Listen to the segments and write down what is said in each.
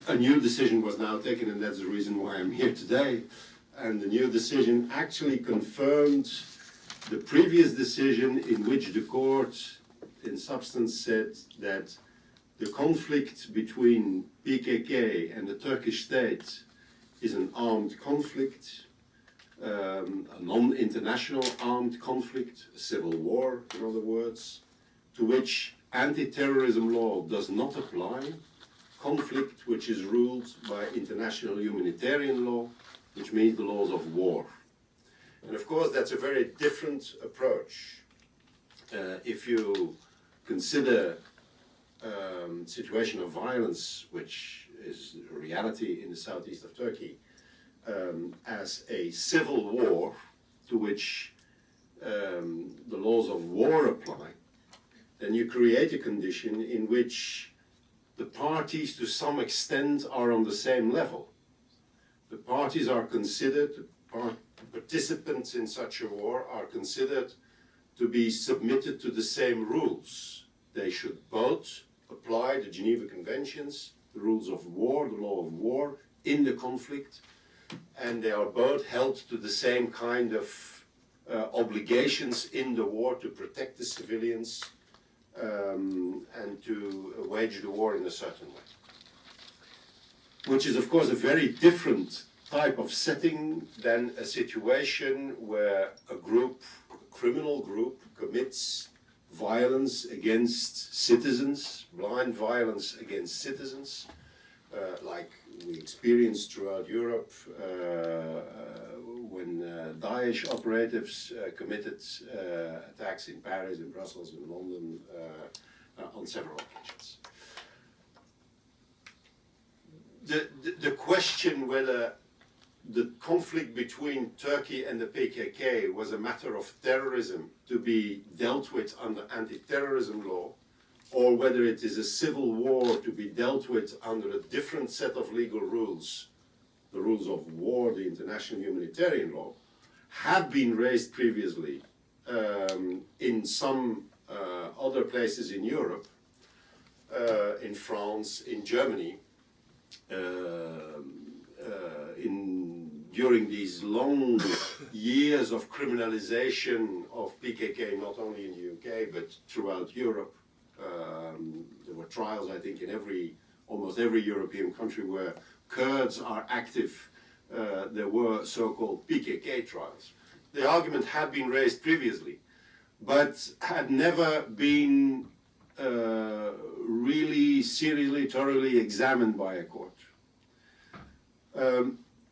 a new decision was now taken, and that's the reason why I'm here today. And the new decision actually confirmed the previous decision in which the court, in substance, said that the conflict between PKK and the Turkish state is an armed conflict, a non-international armed conflict, a civil war, in other words, to which anti-terrorism law does not apply, conflict which is ruled by international humanitarian law, which means the laws of war. And of course, that's a very different approach. If you consider situation of violence, which is a reality in the southeast of Turkey, as a civil war to which the laws of war apply, then you create a condition in which the parties to some extent are on the same level. The parties are considered, participants in such a war are considered to be submitted to the same rules. They should both apply the Geneva Conventions, the rules of war, the law of war in the conflict, and they are both held to the same kind of obligations in the war to protect the civilians and to wage the war in a certain way. Which is, of course, a very different type of setting than a situation where a group, a criminal group, commits violence against citizens, blind violence against citizens, like we experienced throughout Europe when Daesh operatives committed attacks in Paris, in Brussels, in London, on several occasions. The question whether the conflict between Turkey and the PKK was a matter of terrorism to be dealt with under anti-terrorism law, or whether it is a civil war to be dealt with under a different set of legal rules, the rules of war, the international humanitarian law, had been raised previously in some other places in Europe, in France, in Germany, during these long years of criminalization of PKK, not only in the UK, but throughout Europe. There were trials, I think, in almost every European country where Kurds are active. There were so-called PKK trials. The argument had been raised previously, but had never been really seriously, thoroughly examined by a court.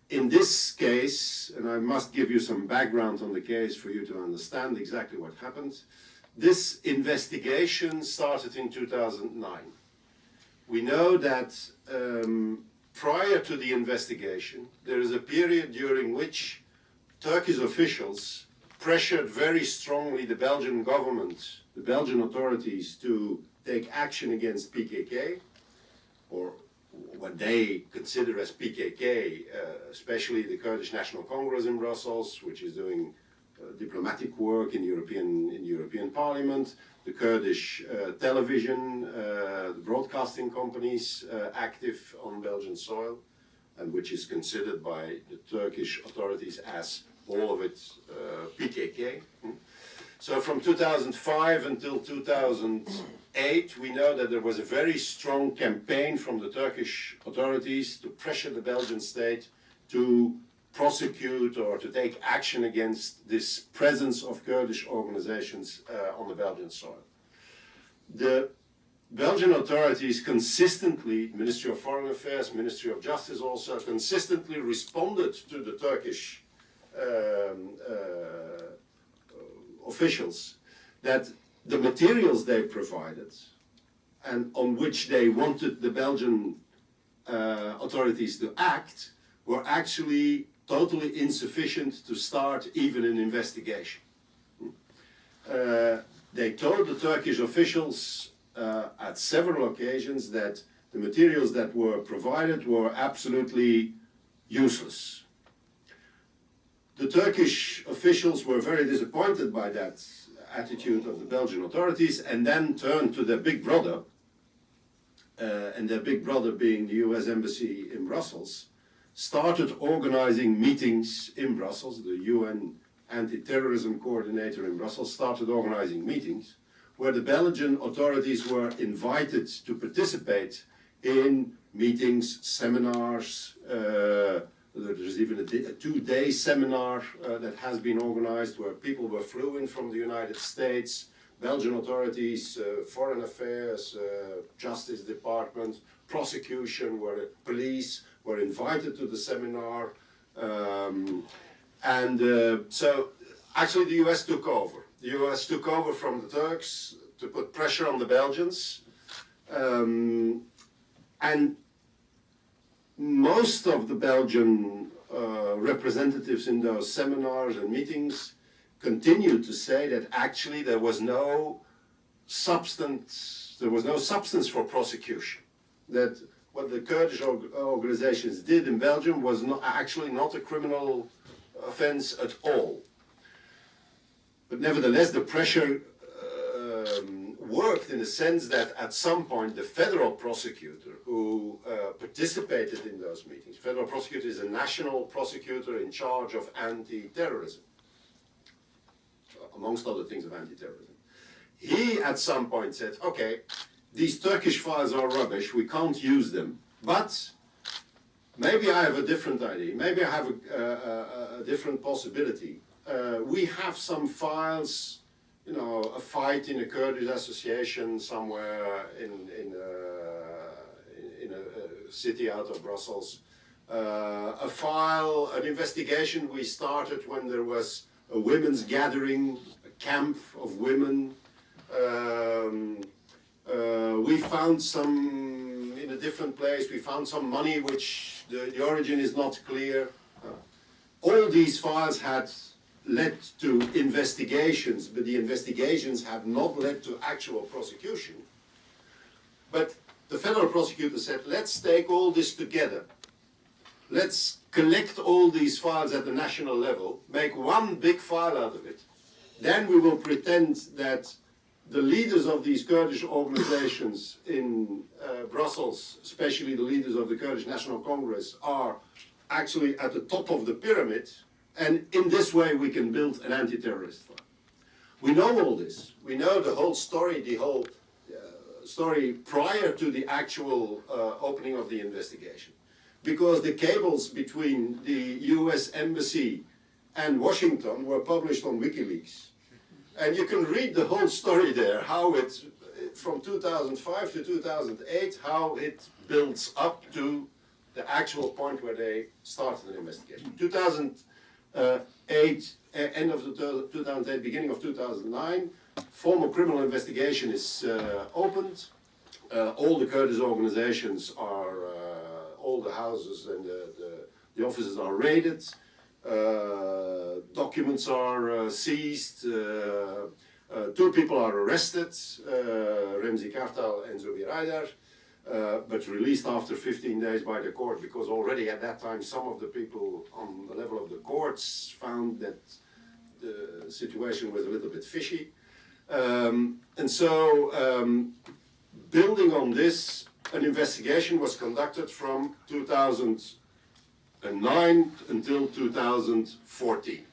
In this case, and I must give you some background on the case for you to understand exactly what happened, this investigation started in 2009. We know that prior to the investigation, there is a period during which Turkish officials pressured very strongly the Belgian government, the Belgian authorities, to take action against PKK, or what they consider as PKK, especially the Kurdish National Congress in Brussels, which is doing diplomatic work in European Parliament, the Kurdish television, the broadcasting companies active on Belgian soil, and which is considered by the Turkish authorities as all of it PKK. So from 2005 until 2008, we know that there was a very strong campaign from the Turkish authorities to pressure the Belgian state to prosecute or to take action against this presence of Kurdish organizations on the Belgian soil. The Belgian authorities consistently, Ministry of Foreign Affairs, Ministry of Justice also, consistently responded to the Turkish officials that the materials they provided and on which they wanted the Belgian authorities to act were actually totally insufficient to start even an investigation. They told the Turkish officials at several occasions that the materials that were provided were absolutely useless. The Turkish officials were very disappointed by that attitude of the Belgian authorities and then turned to their big brother, and their big brother being the US Embassy in Brussels, started organizing meetings in Brussels. The UN anti-terrorism coordinator in Brussels started organizing meetings where the Belgian authorities were invited to participate in meetings, seminars. There's even a 2-day seminar that has been organized where people were flew in from the United States, Belgian authorities, foreign affairs, justice department, prosecution, police were invited to the seminar. So actually the US took over. The US took over from the Turks to put pressure on the Belgians. And most of the Belgian representatives in those seminars and meetings continued to say that actually there was no substance for prosecution. That what the Kurdish organizations did in Belgium was actually not a criminal offense at all. But nevertheless, the pressure worked in the sense that at some point the federal prosecutor who participated in those meetings, federal prosecutor is a national prosecutor in charge of anti-terrorism, amongst other things of anti-terrorism. He at some point said, okay, these Turkish files are rubbish, we can't use them, but maybe I have a different idea, maybe I have a different possibility. We have some files, you know, a fight in a Kurdish association somewhere in a city out of Brussels, a file, an investigation we started when there was a women's gathering, a camp of women. We found some, in a different place, we found some money which the origin is not clear. All these files had led to investigations, but the investigations have not led to actual prosecution. But the federal prosecutor said, let's take all this together. Let's collect all these files at the national level, make one big file out of it. Then we will pretend that the leaders of these Kurdish organizations in Brussels, especially the leaders of the Kurdish National Congress, are actually at the top of the pyramid. And in this way, we can build an anti-terrorist file. We know all this. We know the whole story prior to the actual opening of the investigation. Because the cables between the US Embassy and Washington were published on WikiLeaks. And you can read the whole story there, how it, from 2005 to 2008, how it builds up to the actual point where they started an investigation. 2008, end of 2008, beginning of 2009, formal criminal investigation is opened. All the Kurdish organizations are, all the houses and the offices are raided. Documents are seized. 2 people are arrested, Remzi Kartal and Zubi Raidar, but released after 15 days by the court, because already at that time some of the people on the level of the courts found that the situation was a little bit fishy. And so, building on this, an investigation was conducted from 2009 until 2014.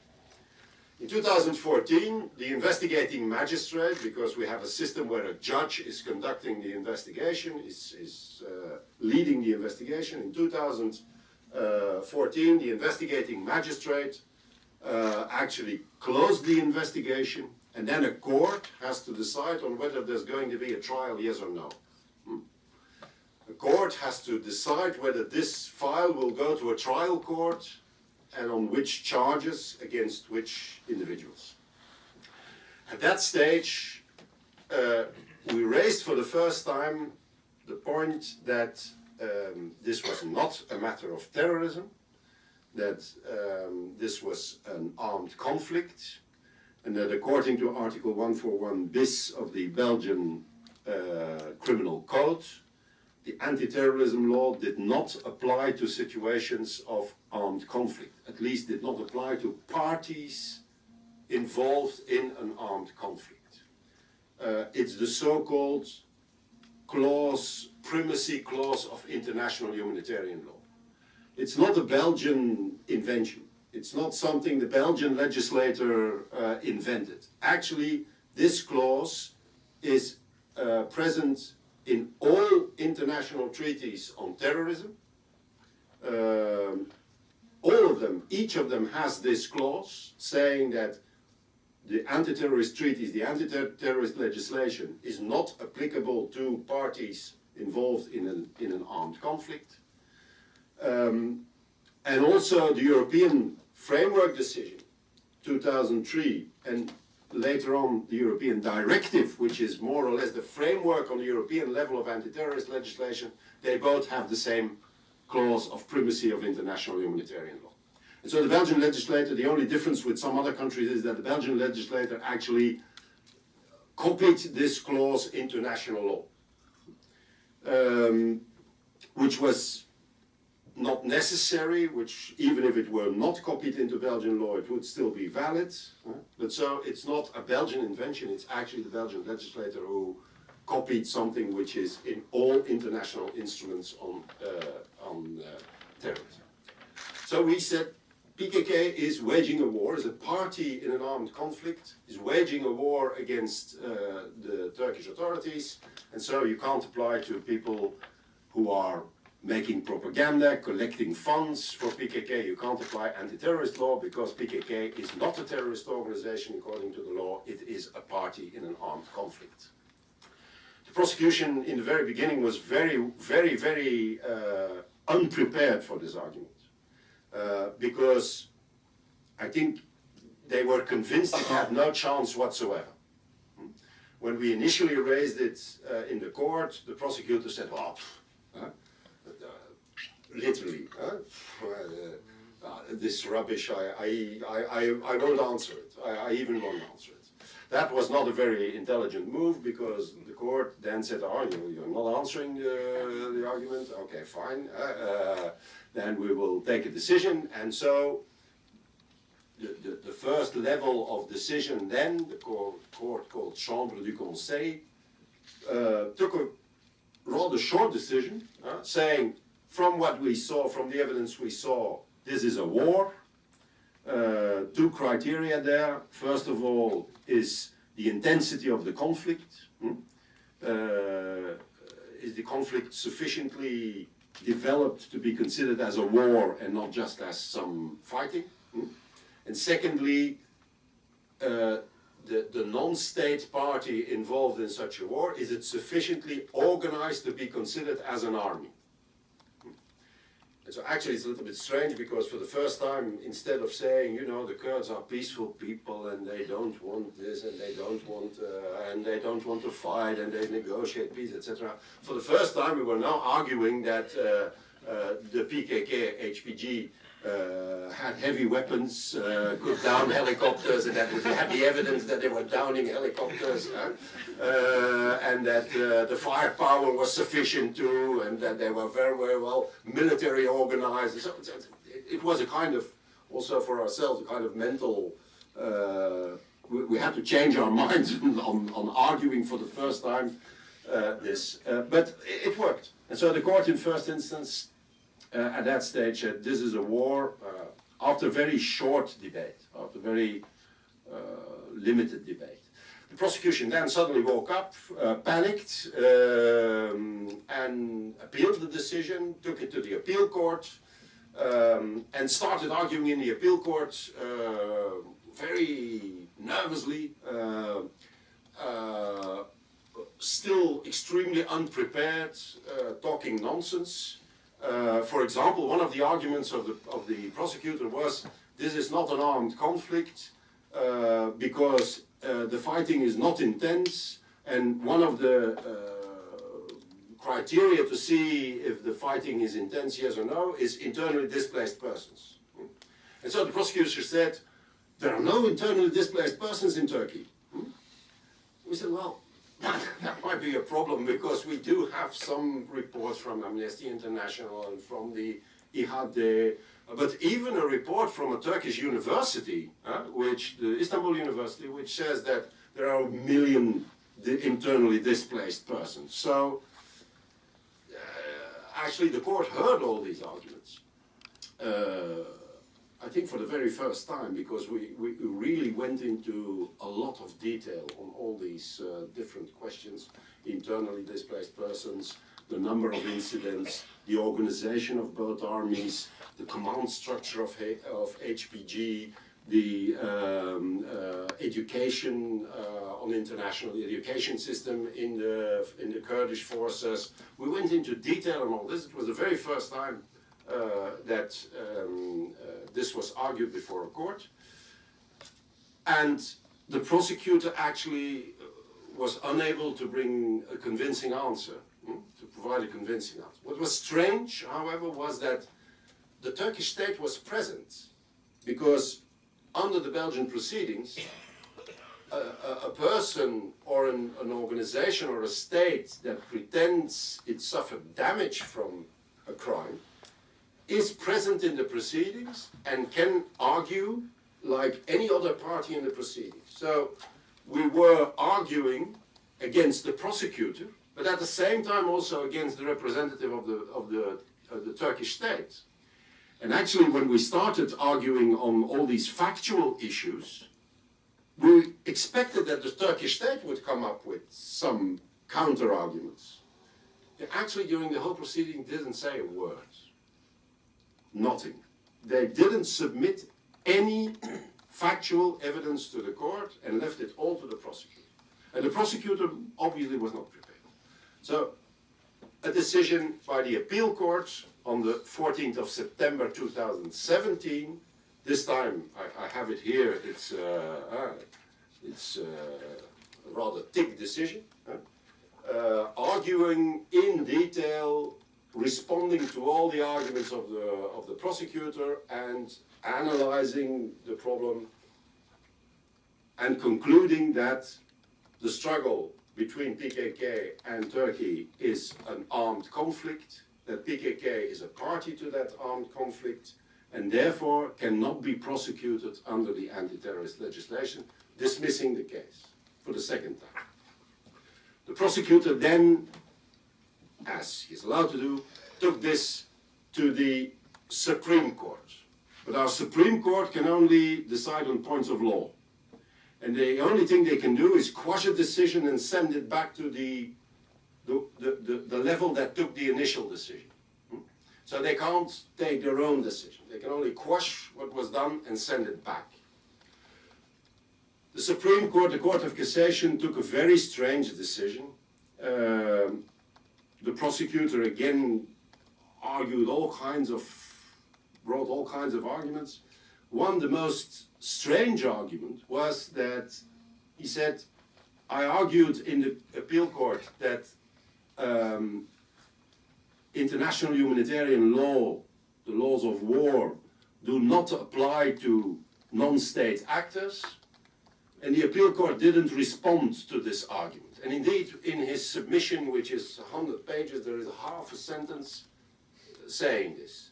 In 2014, the investigating magistrate, because we have a system where a judge is conducting the investigation, is leading the investigation. In 2014, the investigating magistrate actually closed the investigation, and then a court has to decide on whether there's going to be a trial, yes or no. The court has to decide whether this file will go to a trial court and on which charges against which individuals. At that stage, we raised for the first time the point that this was not a matter of terrorism, that this was an armed conflict, and that according to Article 141 bis of the Belgian Criminal Code, the anti-terrorism law did not apply to situations of armed conflict, at least did not apply to parties involved in an armed conflict. It's the so-called clause, primacy clause of international humanitarian law. It's not a Belgian invention. It's not something the Belgian legislator invented. Actually, this clause is present in all international treaties on terrorism. All of them, each of them has this clause saying that the anti-terrorist treaties, the anti-terrorist legislation is not applicable to parties involved in an armed conflict. And also the European Framework Decision 2003 and later on the European Directive, which is more or less the framework on the European level of anti-terrorist legislation, they both have the same clause of primacy of international humanitarian law. And so the Belgian legislator, the only difference with some other countries is that the Belgian legislator actually copied this clause into national law, which was not necessary, which even if it were not copied into Belgian law, it would still be valid. But so it's not a Belgian invention, it's actually the Belgian legislator who copied something which is in all international instruments on terrorism. So we said PKK is waging a war, is a party in an armed conflict, is waging a war against the Turkish authorities, and so you can't apply to people who are making propaganda, collecting funds for PKK. You can't apply anti-terrorist law because PKK is not a terrorist organization according to the law, it is a party in an armed conflict. The prosecution in the very beginning was very unprepared for this argument because I think they were convinced it had no chance whatsoever. When we initially raised it in the court, the prosecutor said, well, literally, this rubbish, I won't answer it. I even won't answer it. That was not a very intelligent move because the court then said, oh, you're not answering the argument? Okay, fine. Then we will take a decision. And so the first level of decision then, the court called Chambre du Conseil, took a rather short decision, saying, from what we saw, from the evidence we saw, this is a war. Two criteria there. First of all is the intensity of the conflict. Is the conflict sufficiently developed to be considered as a war and not just as some fighting? And secondly, the non-state party involved in such a war, is it sufficiently organized to be considered as an army? And so actually it's a little bit strange because for the first time, instead of saying, you know, the Kurds are peaceful people and they don't want this and they don't want to fight and they negotiate peace, etc. For the first time we were now arguing that the PKK, HPG, had heavy weapons, could down helicopters, and that we had the evidence that they were downing helicopters, and that the firepower was sufficient too, and that they were very well military organized. So it was a kind of, also for ourselves, a kind of mental, we had to change our minds on arguing for the first time this, but it worked. And so the court in first instance at that stage said this is a war after very short debate, after very limited debate. The prosecution then suddenly woke up, panicked, and appealed the decision, took it to the appeal court, and started arguing in the appeal court very nervously, still extremely unprepared, talking nonsense. For example, one of the arguments of the prosecutor was this is not an armed conflict because the fighting is not intense, and one of the criteria to see if the fighting is intense, yes or no, is internally displaced persons. And so the prosecutor said, there are no internally displaced persons in Turkey. We said, well, that might be a problem because we do have some reports from Amnesty International and from the IHD, but even a report from a Turkish university, the Istanbul University, which says that there are 1 million internally displaced persons. So actually the court heard all these arguments. I think for the very first time, because we really went into a lot of detail on all these different questions: internally displaced persons, the number of incidents, the organization of both armies, the command structure of HPG, the education on international education system in the Kurdish forces. We went into detail on all this. It was the very first time that this was argued before a court, and the prosecutor actually was unable to bring a convincing answer, to provide a convincing answer. What was strange, however, was that the Turkish state was present, because under the Belgian proceedings, a person or an organization or a state that pretends it suffered damage from a crime is present in the proceedings and can argue like any other party in the proceedings. So we were arguing against the prosecutor, but at the same time also against the representative of the Turkish state. And actually, when we started arguing on all these factual issues, we expected that the Turkish state would come up with some counter-arguments. They actually, during the whole proceeding, didn't say a word. Nothing. They didn't submit any factual evidence to the court and left it all to the prosecutor. And the prosecutor obviously was not prepared. So, a decision by the appeal court on the 14th of September 2017. This time, I have it here, it's a rather thick decision, arguing in detail, responding to all the arguments of the prosecutor and analyzing the problem and concluding that the struggle between PKK and Turkey is an armed conflict, that PKK is a party to that armed conflict, and therefore cannot be prosecuted under the anti-terrorist legislation, dismissing the case for the second time. The prosecutor then, as he's allowed to do, took this to the Supreme Court. But our Supreme Court can only decide on points of law. And the only thing they can do is quash a decision and send it back to the level that took the initial decision. So they can't take their own decision. They can only quash what was done and send it back. The Supreme Court, the Court of Cassation, took a very strange decision. The prosecutor again brought all kinds of arguments. One, the most strange argument, was that he said, I argued in the appeal court that international humanitarian law, the laws of war, do not apply to non-state actors, and the appeal court didn't respond to this argument. And indeed, in his submission, which is 100 pages, there is half a sentence saying this.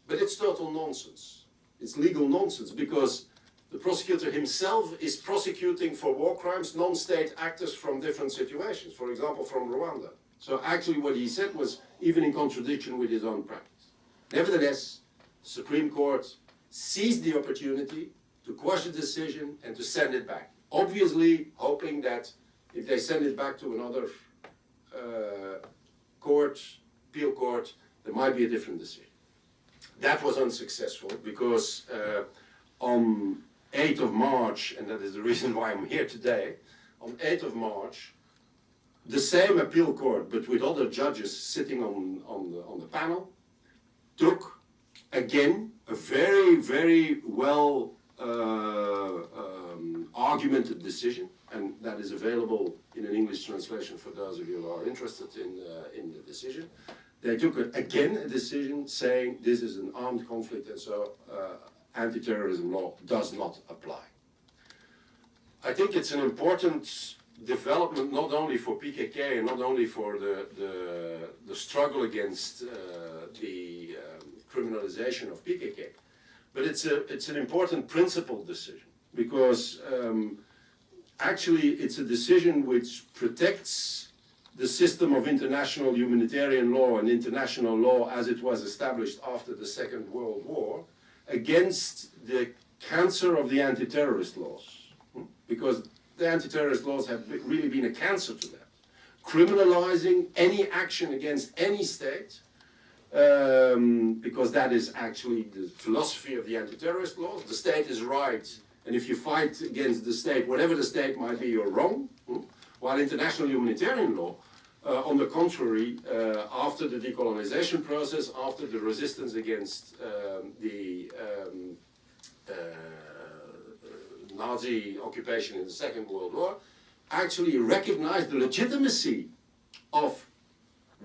But it's total nonsense. It's legal nonsense, because the prosecutor himself is prosecuting for war crimes non-state actors from different situations, for example, from Rwanda. So actually what he said was even in contradiction with his own practice. Nevertheless, the Supreme Court seized the opportunity to quash the decision and to send it back. Obviously hoping that if they send it back to another appeal court, there might be a different decision. That was unsuccessful, because on 8th of March, and that is the reason why I'm here today, on 8th of March, the same appeal court, but with other judges sitting on the panel, took again a very, very well argumented decision, and that is available in an English translation for those of you who are interested in the decision. They took again a decision saying this is an armed conflict, and so anti-terrorism law does not apply. I think it's an important development not only for PKK and not only for the struggle against the criminalization of PKK, but it's an important principled decision, because actually it's a decision which protects the system of international humanitarian law and international law as it was established after the Second World War against the cancer of the anti-terrorist laws. Because the anti-terrorist laws have really been a cancer to that. Criminalizing any action against any state, because that is actually the philosophy of the anti-terrorist laws. The state is right, and if you fight against the state, whatever the state might be, you're wrong. While international humanitarian law, on the contrary, after the decolonization process, after the resistance against the Nazi occupation in the Second World War, actually recognized the legitimacy of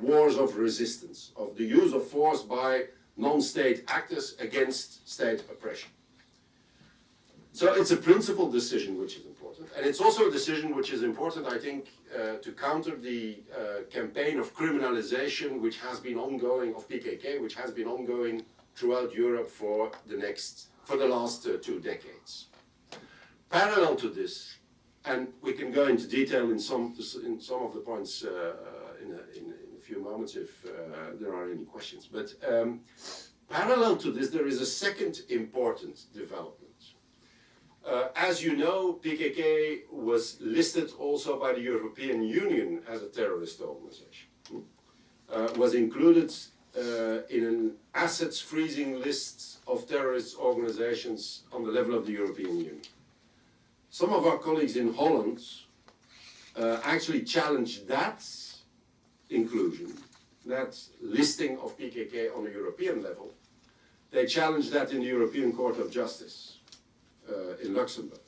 wars of resistance, of the use of force by non-state actors against state oppression. So it's a principled decision which is important, and it's also a decision which is important, I think, to counter the campaign of criminalization which has been ongoing, of PKK, which has been ongoing throughout Europe for the last 2 decades. Parallel to this, and we can go into detail in some of the points in a few moments if there are any questions, but parallel to this there is a second important development. As you know, PKK was listed also by the European Union as a terrorist organization. Was included in an assets freezing list of terrorist organizations on the level of the European Union. Some of our colleagues in Holland actually challenged that inclusion, that listing of PKK on a European level. They challenged that in the European Court of Justice in Luxembourg.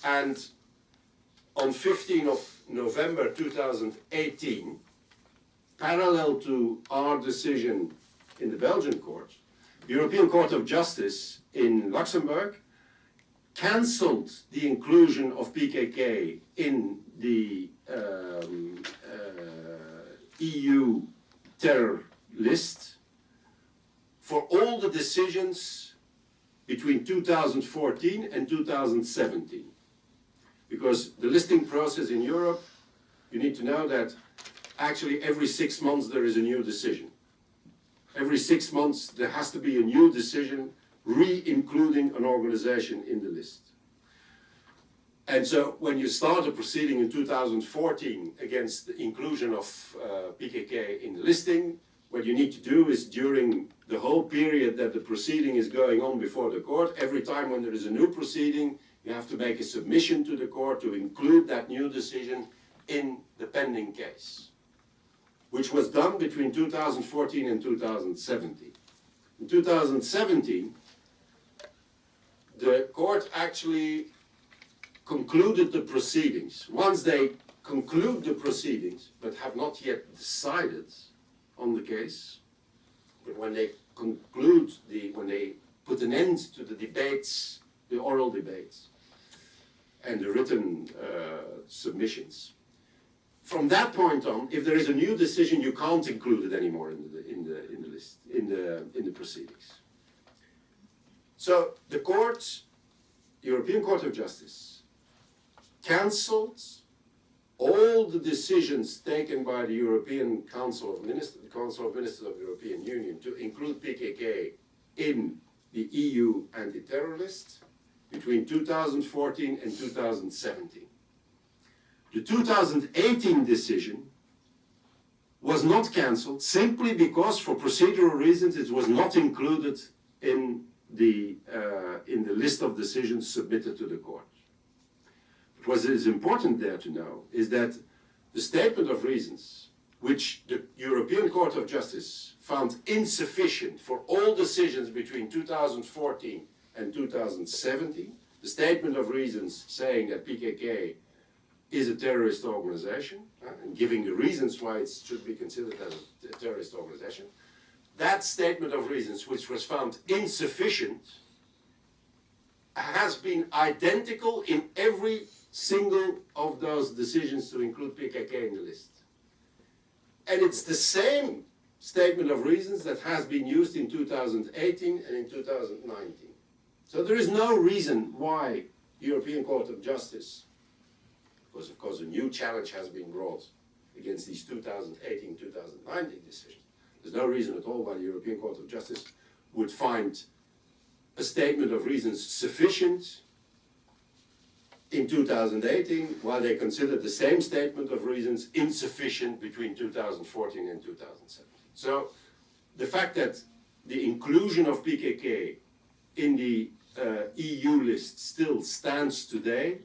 And on 15th of November 2018, parallel to our decision in the Belgian court, the European Court of Justice in Luxembourg cancelled the inclusion of PKK in the EU terror list for all the decisions between 2014 and 2017. Because the listing process in Europe, you need to know that actually every 6 months there is a new decision. Every 6 months there has to be a new decision re-including an organization in the list. And so when you start a proceeding in 2014 against the inclusion of PKK in the listing, what you need to do is during the whole period that the proceeding is going on before the court, every time when there is a new proceeding, you have to make a submission to the court to include that new decision in the pending case, which was done between 2014 and 2017. In 2017, the court actually concluded the proceedings. Once they conclude the proceedings, but have not yet decided on the case, but when they conclude, when they put an end to the debates, the oral debates, and the written submissions, from that point on, if there is a new decision, you can't include it anymore in the list, in the proceedings. So the court, European Court of Justice, cancelled all the decisions taken by the European Council of Ministers, the Council of Ministers of the European Union, to include PKK in the EU anti-terror list between 2014 and 2017. The 2018 decision was not cancelled simply because, for procedural reasons, it was not included in the list of decisions submitted to the court. What is important there to know is that the statement of reasons, which the European Court of Justice found insufficient for all decisions between 2014 and 2017, the statement of reasons saying that PKK is a terrorist organization, and giving the reasons why it should be considered as a terrorist organization, that statement of reasons, which was found insufficient, has been identical in every single of those decisions to include PKK in the list. And it's the same statement of reasons that has been used in 2018 and in 2019. So there is no reason why the European Court of Justice, because of course a new challenge has been brought against these 2018-2019 decisions. There's no reason at all why the European Court of Justice would find a statement of reasons sufficient in 2018, while they considered the same statement of reasons insufficient between 2014 and 2017. So the fact that the inclusion of PKK in the EU list still stands today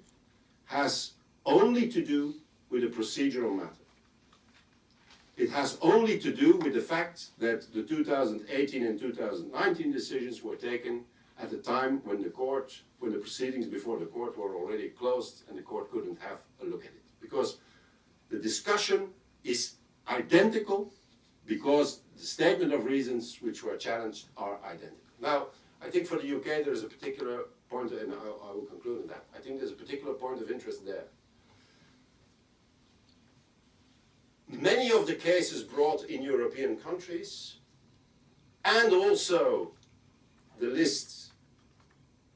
has only to do with a procedural matter. It has only to do with the fact that the 2018 and 2019 decisions were taken at a time when the proceedings before the court were already closed and the court couldn't have a look at it. Because the discussion is identical, because the statement of reasons which were challenged are identical. Now, I think for the UK there is a particular point, and I will conclude on that. I think there's a particular point of interest there. Many of the cases brought in European countries, and also the list,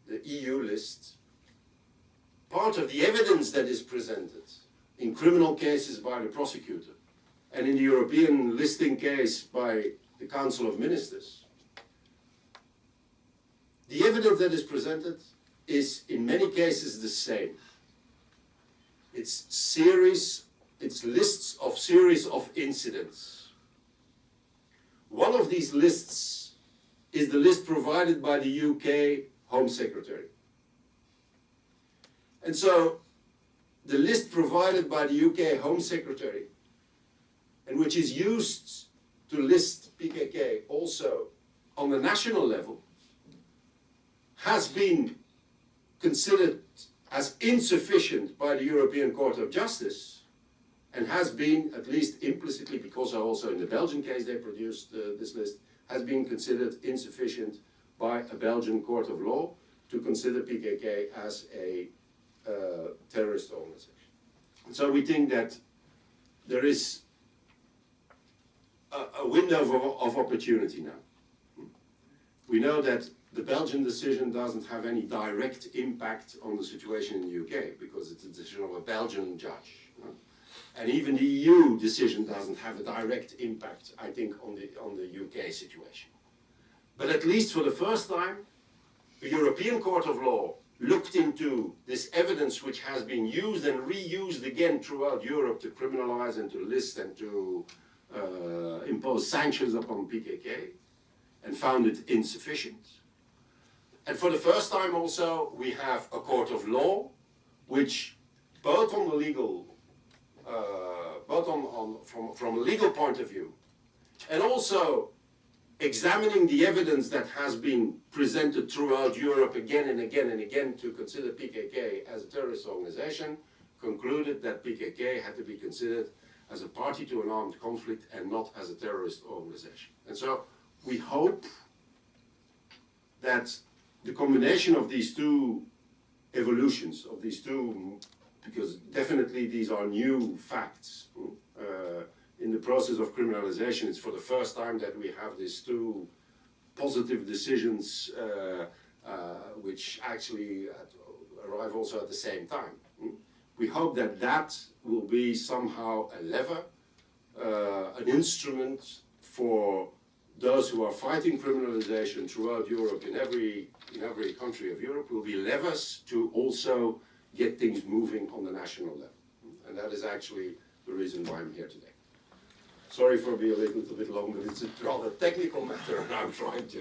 the EU list, part of the evidence that is presented in criminal cases by the prosecutor and in the European listing case by the Council of Ministers, the evidence that is presented is in many cases the same. It's lists of series of incidents. One of these lists is the list provided by the UK Home Secretary. And so the list provided by the UK Home Secretary, and which is used to list PKK also on the national level, has been considered as insufficient by the European Court of Justice, and has been, at least implicitly, because also in the Belgian case they produced this list, has been considered insufficient by a Belgian court of law to consider PKK as a terrorist organization. And so we think that there is a window of opportunity now. We know that the Belgian decision doesn't have any direct impact on the situation in the UK, because it's a decision of a Belgian judge. And even the EU decision doesn't have a direct impact, I think, on the UK situation. But at least for the first time, the European Court of Law looked into this evidence which has been used and reused again throughout Europe to criminalize and to list and to impose sanctions upon PKK, and found it insufficient. And for the first time also, we have a court of law which, both on the legal, from a legal point of view, and also examining the evidence that has been presented throughout Europe again and again and again to consider PKK as a terrorist organization, concluded that PKK had to be considered as a party to an armed conflict and not as a terrorist organization. And so we hope that the combination of these two evolutions, of these two, because definitely these are new facts. In the process of criminalization, it's for the first time that we have these two positive decisions which actually arrive also at the same time. We hope that that will be somehow a lever, an instrument for those who are fighting criminalization throughout Europe, in every country of Europe, will be levers to also get things moving on the national level. And that is actually the reason why I'm here today. Sorry for being a little bit long, but it's a rather technical matter, and I'm trying to